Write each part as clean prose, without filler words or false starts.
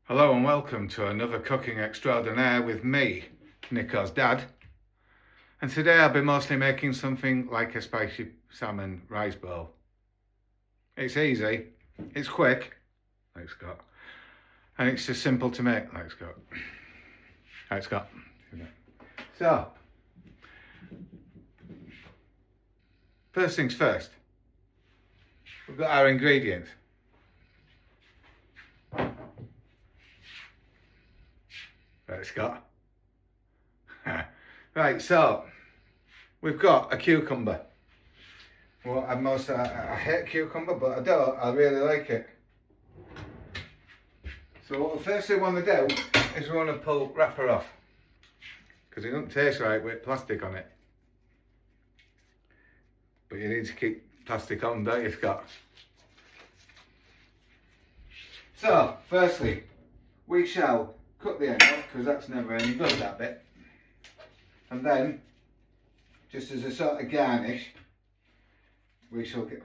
Hello and welcome to another cooking extraordinaire with me, Nico's dad. And today I'll be mostly making something like a spicy salmon rice bowl. It's easy, it's quick, like Scott, and it's just simple to make, like Scott. Like Scott. So, first things first, we've got our ingredients. Right, Scott. Right, so we've got a cucumber. Well, I hate cucumber, but I really like it. So what the first thing we want to do is we want to pull wrapper off, because it doesn't taste right with plastic on it. But you need to keep plastic on, don't you, Scott? So, firstly, we shall cut the end off, because that's never any good, that bit. And then, just as a sort of garnish, we shall get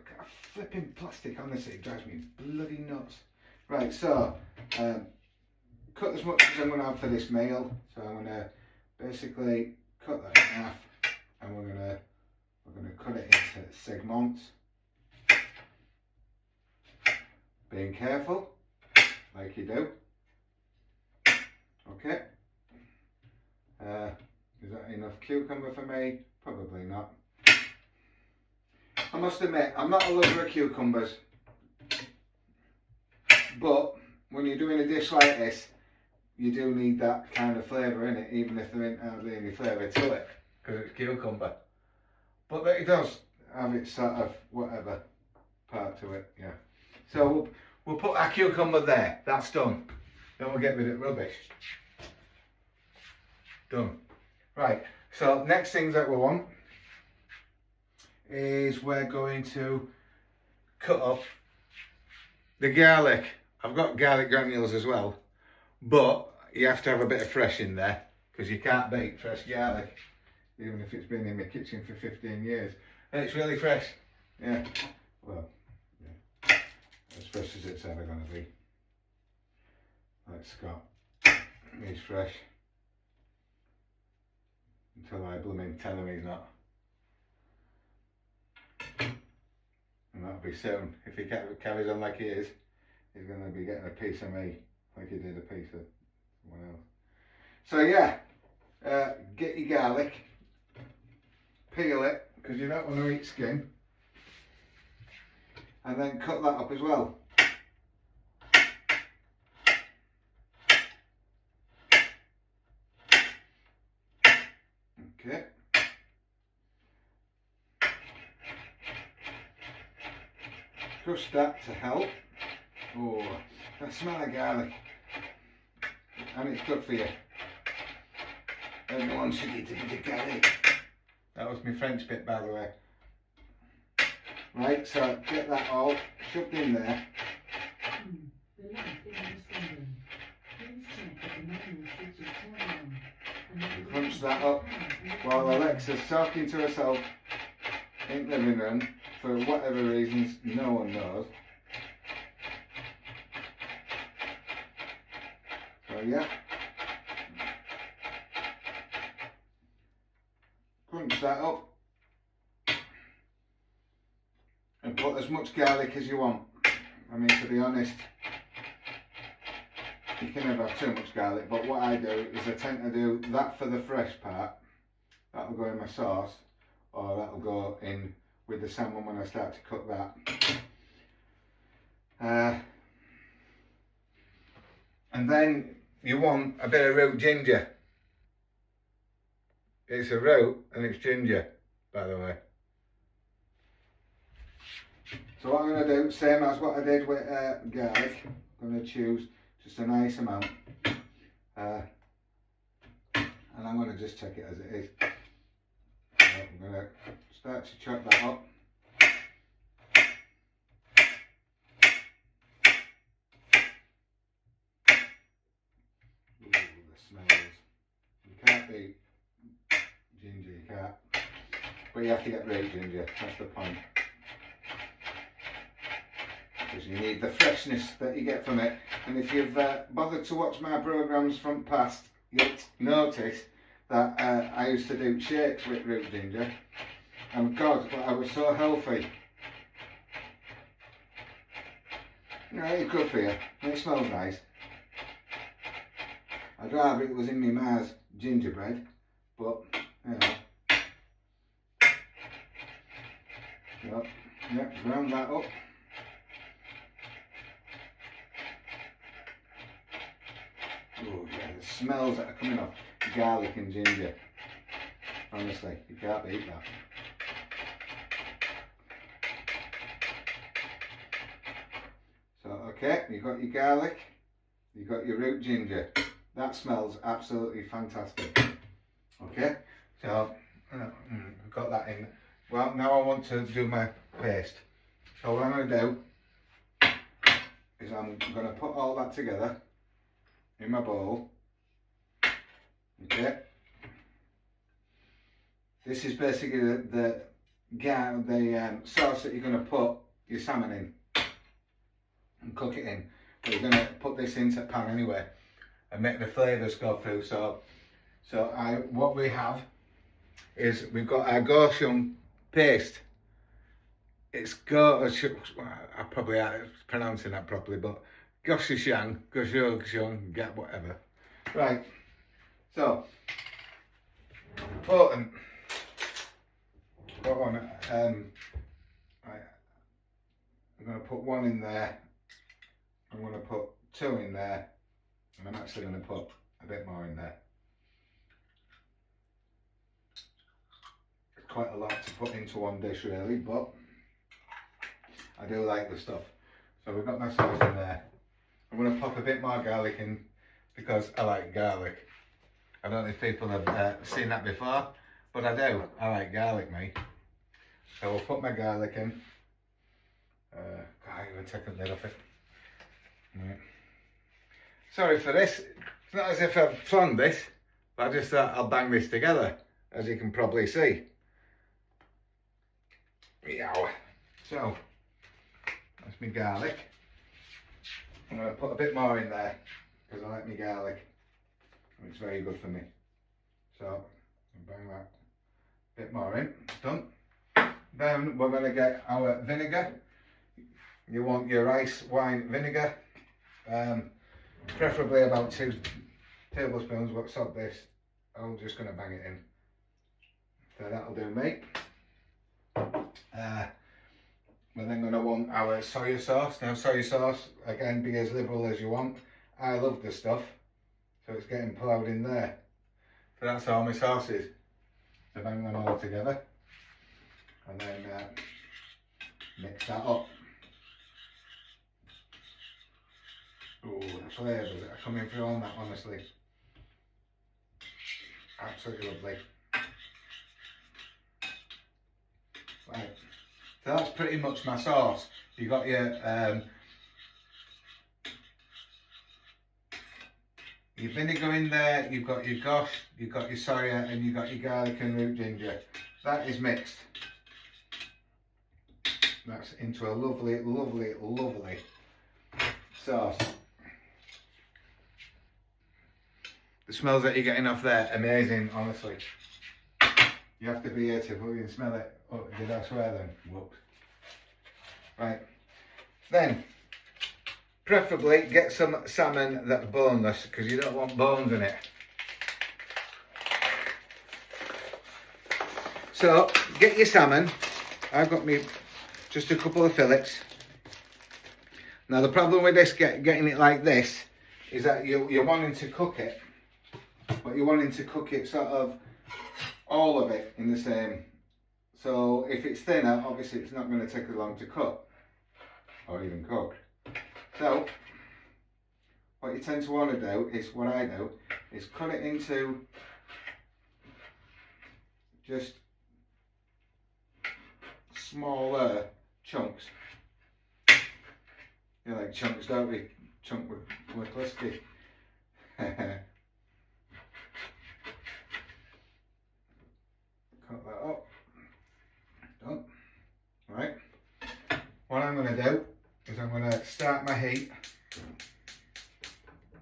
flipping plastic, honestly, it drives me bloody nuts. Right, so, cut as much as I'm going to have for this meal. So I'm going to basically cut that in half, and we're going to cut it into segments. Being careful, like you do. Okay. Is that enough cucumber for me? Probably not. I must admit, I'm not a lover of cucumbers, but when you're doing a dish like this, you do need that kind of flavour in it, even if there ain't hardly any flavour to it, because it's cucumber. But it does have its sort of whatever part to it, yeah. So we'll put our cucumber there, that's done. Then we'll get rid of rubbish. Done. Right, so next things that we want is we're going to cut up the garlic. I've got garlic granules as well, but you have to have a bit of fresh in there, because you can't beat fresh garlic, even if it's been in the kitchen for 15 years. And it's really fresh, yeah. Well, yeah, as fresh as it's ever going to be. Like Scott, he's fresh. Until I blooming tell him he's not. And that'll be soon. If he carries on like he is, he's going to be getting a piece of me, like he did a piece of someone else. So yeah, get your garlic, peel it, because you don't want to eat skin, and then cut that up as well. Okay. Crush that to help. Oh, that smell of garlic. And it's good for you. Everyone should eat a bit of garlic. That was my French bit, by the way. Right, so get that all shoved in there. Crunch that up while Alexa's talking to herself in the living room for whatever reasons no one knows. So yeah, crunch that up and put as much garlic as you want. I mean, to be honest, you can never have too much garlic, but what I do is I tend to do that for the fresh part. That'll go in my sauce, or that'll go in with the salmon when I start to cook that. And then you want a bit of root ginger. It's a root and it's ginger, by the way. So what I'm going to do, same as what I did with garlic, I'm going to choose just a nice amount, and I'm going to just check it as it is. So I'm going to start to chop that up. Ooh, the smells. You can't beat ginger, you can't. But you have to get root ginger, that's the point. because you need the freshness that you get from it. And if you've bothered to watch my programmes from past, you'll notice that I used to do shakes with root ginger, and God, I was so healthy. You know, it's good for you, and it smells nice. I'd rather it was in my Mars gingerbread, but you know. Yep, round that up. Oh yeah, the smells that are coming off garlic and ginger. Honestly, you can't beat that. So okay, you've got your garlic, you've got your root ginger. That smells absolutely fantastic. Okay, so I've got that in. Well, now I want to do my paste. So what I'm going to do is I'm going to put all that together in my bowl. Okay. This is basically the sauce that you're going to put your salmon in and cook it in. But you're going to put this into the pan anyway and make the flavours go through. So what we have is we've got our Goshen paste. It's I probably aren't pronouncing that properly, but Gochujang, get whatever. Right, so important. I'm going to put one in there, I'm going to put two in there, and I'm actually going to put a bit more in there. It's quite a lot to put into one dish really, but I do like the stuff. So we've got my sauce in there. I'm going to pop a bit more garlic in because I like garlic. I don't know if people have seen that before, but I do. I like garlic, mate. So we'll put my garlic in. I'm going to take the lid off it. Right. Sorry for this. It's not as if I've planned this, but I just thought I'll bang this together, as you can probably see. Yow. So, that's my garlic. I'm going to put a bit more in there because I like my garlic. It's very good for me. So, I'll bang that bit more in. It's done. Then we're going to get our vinegar. You want your rice wine vinegar. Preferably about 2 tablespoons. What's up this? I'm just going to bang it in. So that'll do me. We're then going to want our soya sauce. Now soya sauce, again, be as liberal as you want. I love the stuff, so it's getting ploughed in there. So that's all my sauces. So bang them all together, and then mix that up. Oh, the flavours that are coming through on that, honestly. Absolutely lovely. Right. So that's pretty much my sauce. You got your vinegar in there, you've got your gosh, you've got your soya, and you've got your garlic and root ginger. That is mixed. That's into a lovely, lovely, lovely sauce. The smells that you're getting off there, amazing, honestly. You have to be here to fucking smell it. Oh, did I swear then? Whoops. Right. Then, preferably get some salmon that's boneless, because you don't want bones in it. So, get your salmon. I've got me just a couple of fillets. Now the problem with this, getting it like this, is that you're wanting to cook it, but you're wanting to cook it sort of all of it in the same. So if it's thinner, obviously it's not going to take as long to cut or even cook. So what you tend to want to do is, what I do, is cut it into just smaller chunks. You like chunks, don't we? Chunk with crispy. Cut that up. Done. Right. What I'm going to do is I'm going to start my heat.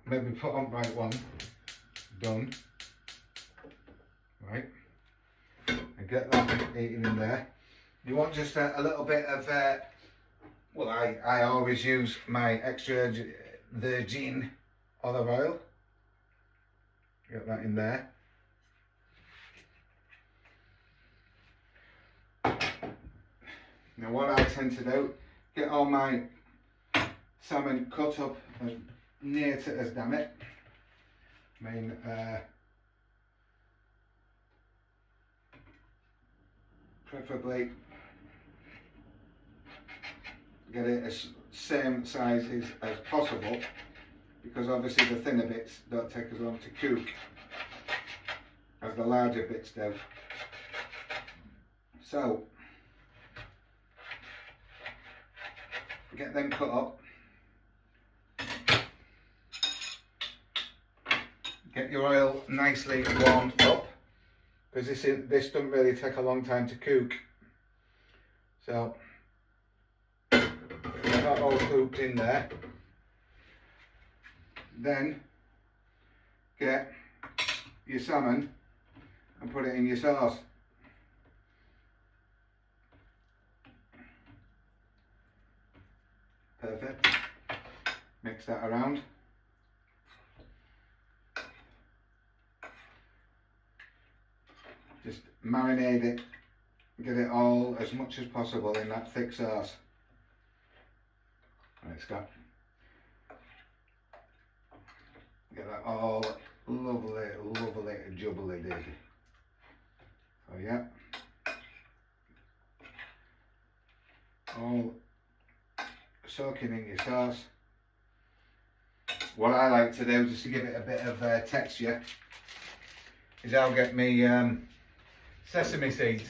Maybe put on right one. Done. Right. And get that heating in there. You want just a little bit of, well, I always use my extra virgin olive oil. Get that in there. Now what I tend to do, get all my salmon cut up as near to as damn it. I mean, preferably get it as same sizes as possible, because obviously the thinner bits don't take as long to cook as the larger bits do. So get them cut up. Get your oil nicely warmed up, because this doesn't really take a long time to cook. So get that all cooked in there. Then get your salmon and put it in your sauce. Perfect. Mix that around. Just marinate it, get it all as much as possible in that thick sauce. And it's got, get that all lovely, lovely, jubbly did. So yeah, all soaking in your sauce. What I like to do, just to give it a bit of texture, is I'll get me sesame seeds.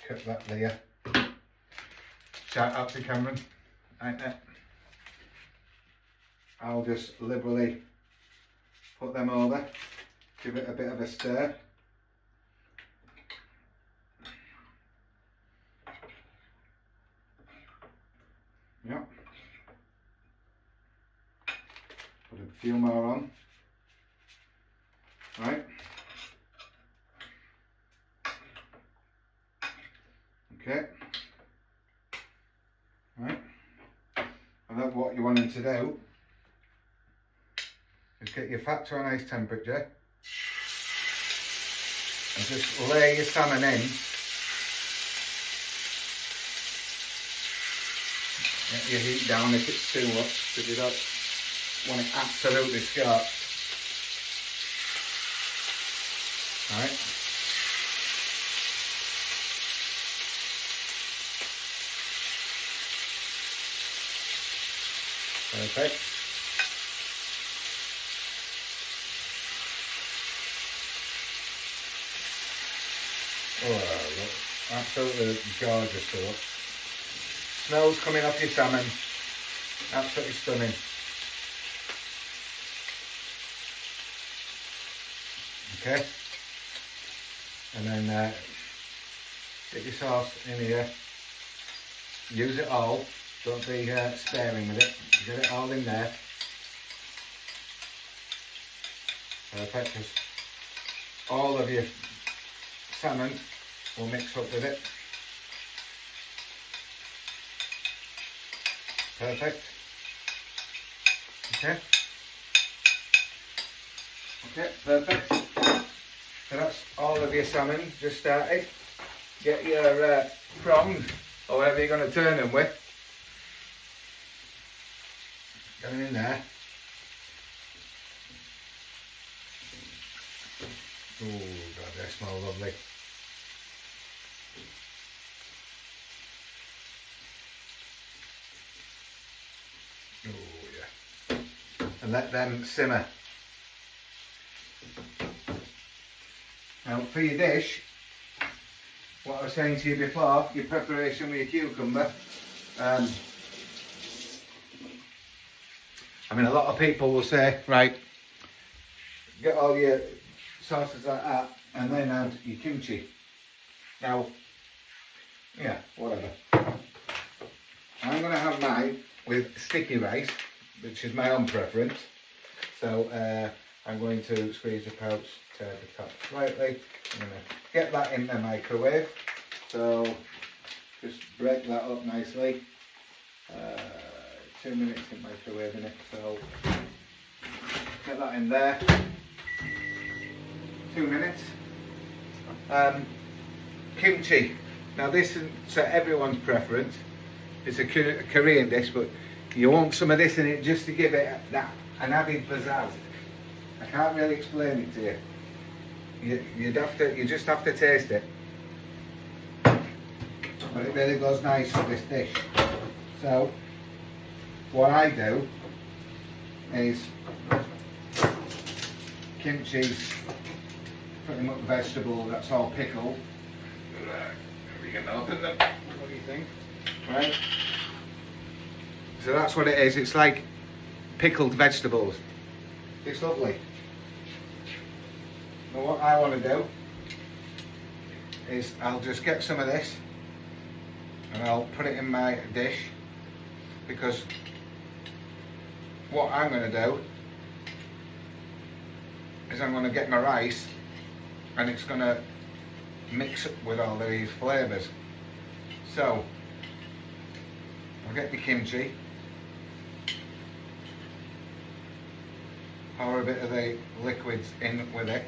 Cut that there. Shout out to Cameron. Right there. I'll just liberally put them over, give it a bit of a stir. Yep. Put a few more on. Right. Okay. Right. And then what you want them to do is get your fat to a nice temperature and just lay your salmon in. Get your heat down if it's too much, because you don't want it absolutely scorched. Alright. Perfect. Oh, look, absolutely gorgeous stuff. Smell's coming off your salmon. Absolutely stunning. Okay. And then get your sauce in here. Use it all. Don't be sparing with it. Get it all in there. Perfect. Because all of your salmon will mix up with it. Perfect. Okay. Okay, perfect. So that's all of your salmon just started. Get your prawns, or whatever you're going to turn them with. Get them in there. Oh God, they smell lovely. Oh yeah. And let them simmer. Now for your dish, what I was saying to you before, your preparation with your cucumber. I mean, a lot of people will say, right, get all your sauces like that and then add your kimchi. Now, yeah, whatever. I'm going to have mine with sticky rice, which is my own preference. So I'm going to squeeze the pouch, tear the top slightly. I'm going to get that in the microwave. So just break that up nicely. 2 minutes in microwaving it. So get that in there. 2 minutes. Kimchi. Now this is so everyone's preference. It's a Korean dish, but you want some of this in it just to give it an added pizzazz. I can't really explain it to you. You just have to taste it. But it really goes nice with this dish. So what I do is kimchi's pretty much vegetable, that's all pickled. We can open them. What do you think? Right. So that's what it is. It's like pickled vegetables. It's lovely. Now what I want to do is I'll just get some of this and I'll put it in my dish, because what I'm going to do is I'm going to get my rice and it's going to mix up with all these flavours. So I'll get the kimchi, pour a bit of the liquids in with it,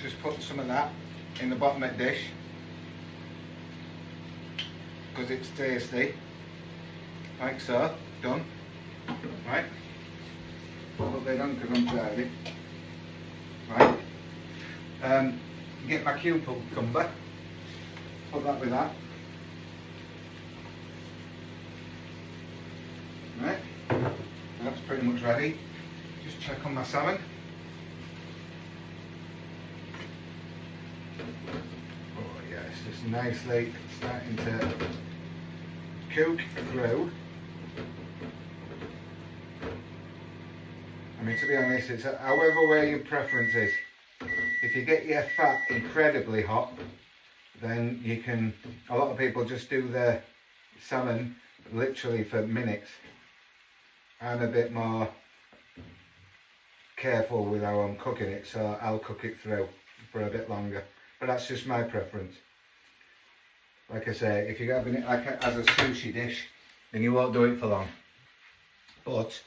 just put some of that in the bottom of the dish because it's tasty, like so. Done. Right, put that on because I'm tidy. Right, get my cucumber, put that with that. Right, that's pretty much ready. Just check on my salmon. Oh yeah, it's just nicely starting to cook through. I mean, to be honest, it's however way your preference is. If you get your fat incredibly hot, then you can, a lot of people just do their salmon literally for minutes. I'm a bit more careful with how I'm cooking it, so I'll cook it through for a bit longer. But that's just my preference. Like I say, if you're having it like as a sushi dish, then you won't do it for long. But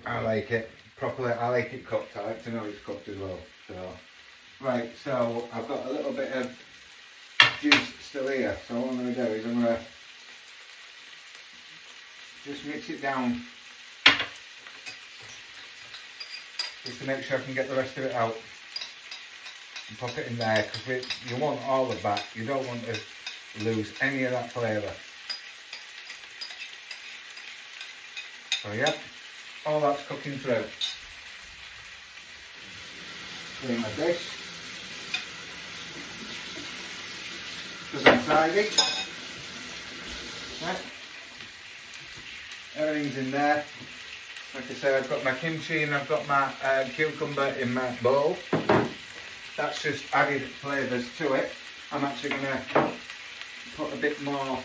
I like it properly. I like it cooked. I like to know it's cooked as well. So right, so I've got a little bit of juice still here. So what I'm going to do is I'm going to just mix it down, just to make sure I can get the rest of it out, and pop it in there, because you want all of that. You don't want to lose any of that flavour. So yeah, all that's cooking through. Clean my dish, because I'm tidy. Right. Everything's in there. Like I say, I've got my kimchi and I've got my cucumber in my bowl. That's just added flavours to it. I'm actually going to put a bit more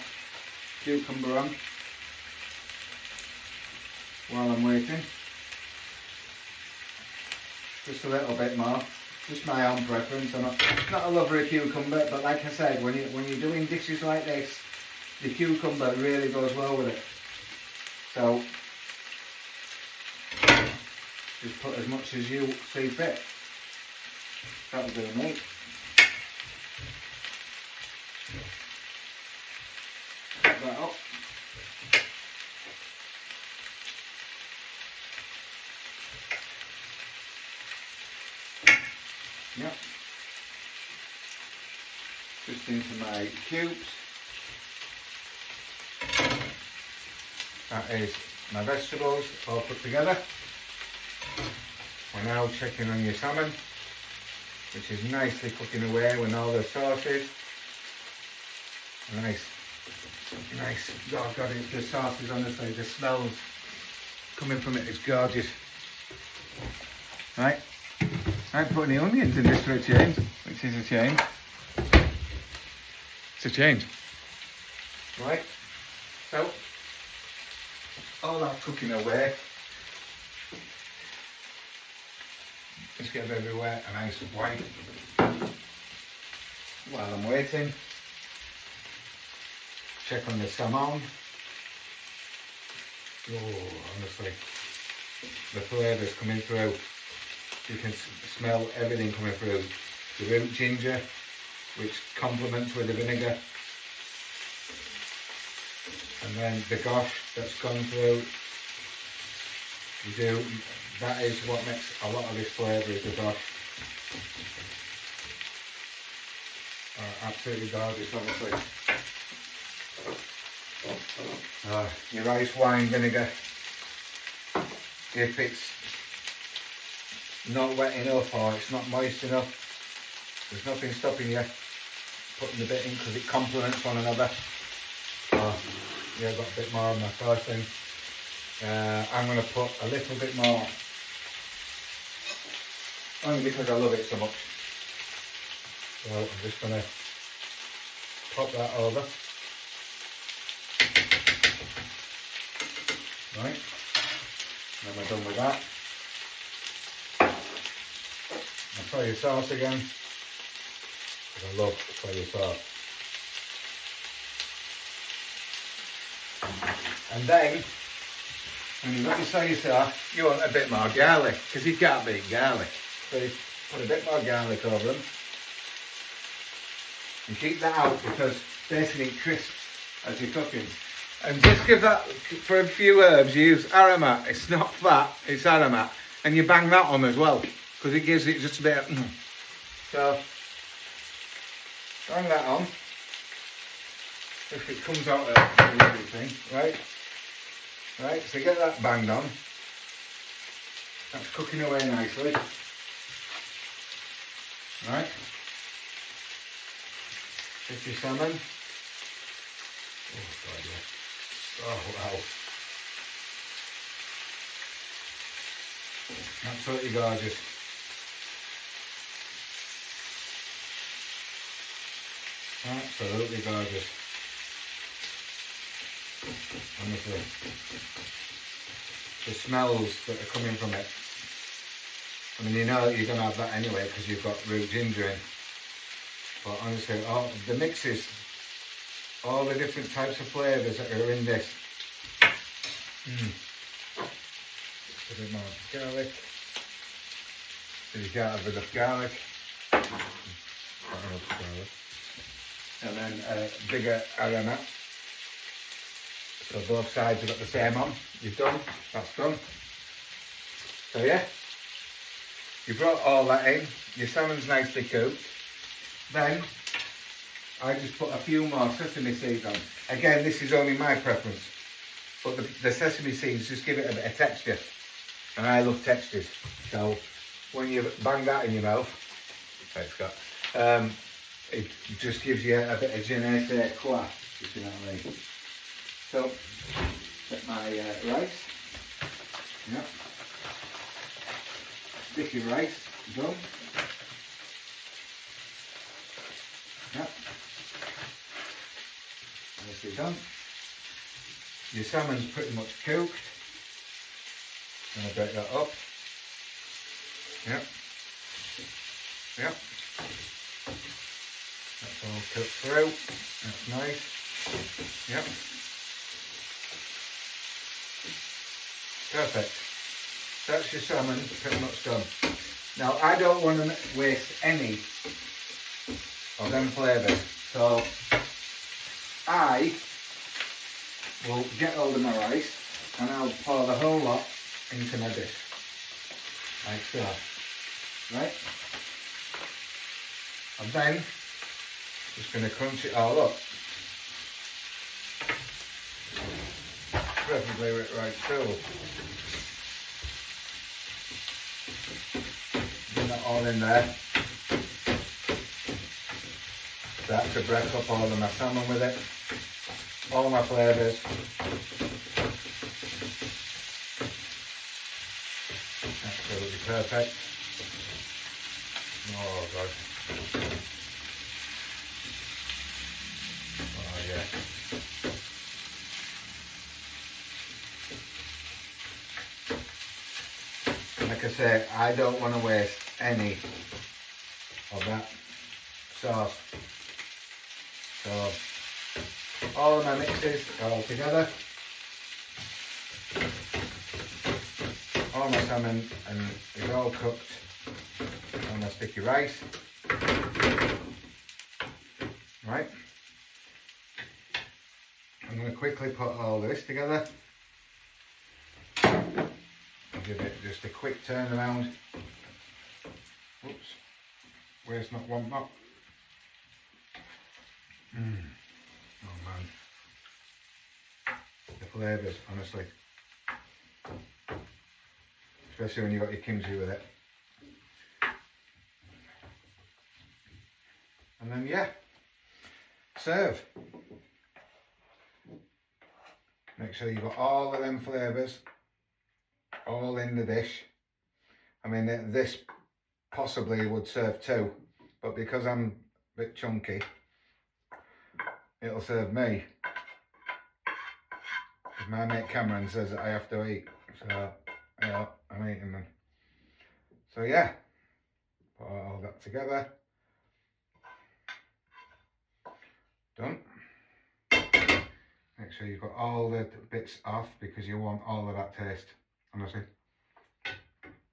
cucumber on while I'm waiting. Just a little bit more. Just my own preference. I'm not a lover of cucumber, but like I said, when you're doing dishes like this, the cucumber really goes well with it. So just put as much as you see fit. That'll do me. Put that up. Yep. Just into my cubes. That is my vegetables all put together. We're now checking on your salmon, which is nicely cooking away with all the sauces. Nice. Oh God, the sauces, honestly, the smells coming from it is gorgeous. Right, I haven't put any onions in this for a change, which is a shame. It's a change. Right, so all that cooking away. Just get everywhere a nice white. While I'm waiting, check on the salmon. Oh, honestly, the flavours coming through. You can smell everything coming through. The root ginger, which complements with the vinegar. And then the gosh that's gone through. That is what makes a lot of this flavour, is the gosh. Absolutely gorgeous, honestly. Your rice wine vinegar, if it's not wet enough or it's not moist enough, there's nothing stopping you putting the bit in, because it complements one another. Yeah, I've got a bit more on my first thing. I'm going to put a little bit more, only because I love it so much. So I'm just going to pop that over. Right, then we're done with that. I'll soy sauce again, because I love soy sauce. And then, when you've got your soy sauce, you want a bit more garlic, because you can't beat garlic. So you put a bit more garlic over them. And keep that out, because basically it crisps as you're cooking. And just give that, for a few herbs, use aromat. It's not fat, it's aromat. And you bang that on as well, because it gives it just a bit of, So, bang that on. If it comes out of everything, right? Right, so get that banged on. That's cooking away nicely. Right. Get your salmon. Oh God, yeah. Oh wow. Absolutely gorgeous. Absolutely gorgeous. Honestly. The smells that are coming from it. I mean, you know that you're going to have that anyway because you've got root ginger in. But honestly, all the mixes, all the different types of flavours that are in this. Just a bit more garlic. So you can't have enough garlic. And then a bigger aromat. So both sides have got the same on. You've done, that's done. So yeah, you brought all that in. Your salmon's nicely cooked. Then I just put a few more sesame seeds on. Again, this is only my preference, but the sesame seeds just give it a bit of texture, and I love textures. So when you bang that in your mouth, thanks Scott, it just gives you a bit of je ne sais quoi, if you know what I mean. So get my rice, yeah, sticky rice, done. Yep. Nicely done. Your salmon's pretty much cooked. I'm going to break that up. Yep. Yep. That's all cooked through. That's nice. Yep. Perfect. That's your salmon pretty much done. Now I don't want to waste any of them flavours, so I will get hold of my rice and I'll pour the whole lot into my dish, like so, right? And then just going to crunch it all up, preferably with right through. Get that all in there. That to break up all of my salmon with it, all my flavours. Absolutely perfect. Oh God. like I say, I don't want to waste any of that sauce. So all of my mixes are all together. All my salmon and is all cooked on my sticky rice. Right. I'm going to quickly put all this together. I'll give it just a quick turn around. Oops. Where's not one more? Oh man. The flavours, honestly. Especially when you've got your kimchi with it. And then yeah, serve. Make sure you've got all of them flavours all in the dish. I mean, this possibly would serve two, but because I'm a bit chunky, it'll serve me. Because my mate Cameron says that I have to eat, so yeah, I'm eating them. So yeah, put all that together. Done. Make sure you've got all the bits off because you want all of that taste, honestly.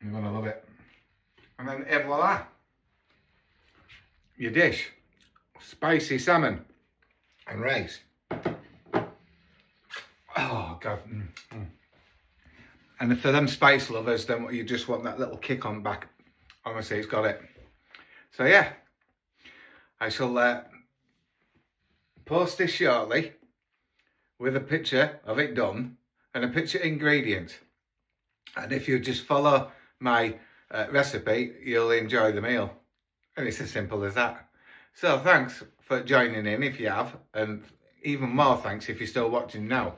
You're gonna love it. And then et voila, your dish. Spicy salmon and rice. Oh God. And for them spice lovers, then you just want that little kick on back. Honestly, it's got it. So yeah, I shall post this shortly with a picture of it done and a picture of ingredients. And if you just follow my recipe, you'll enjoy the meal. And it's as simple as that. So thanks for joining in if you have, and even more thanks if you're still watching now.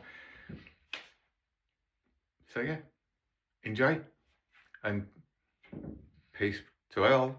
So yeah, enjoy and peace to all.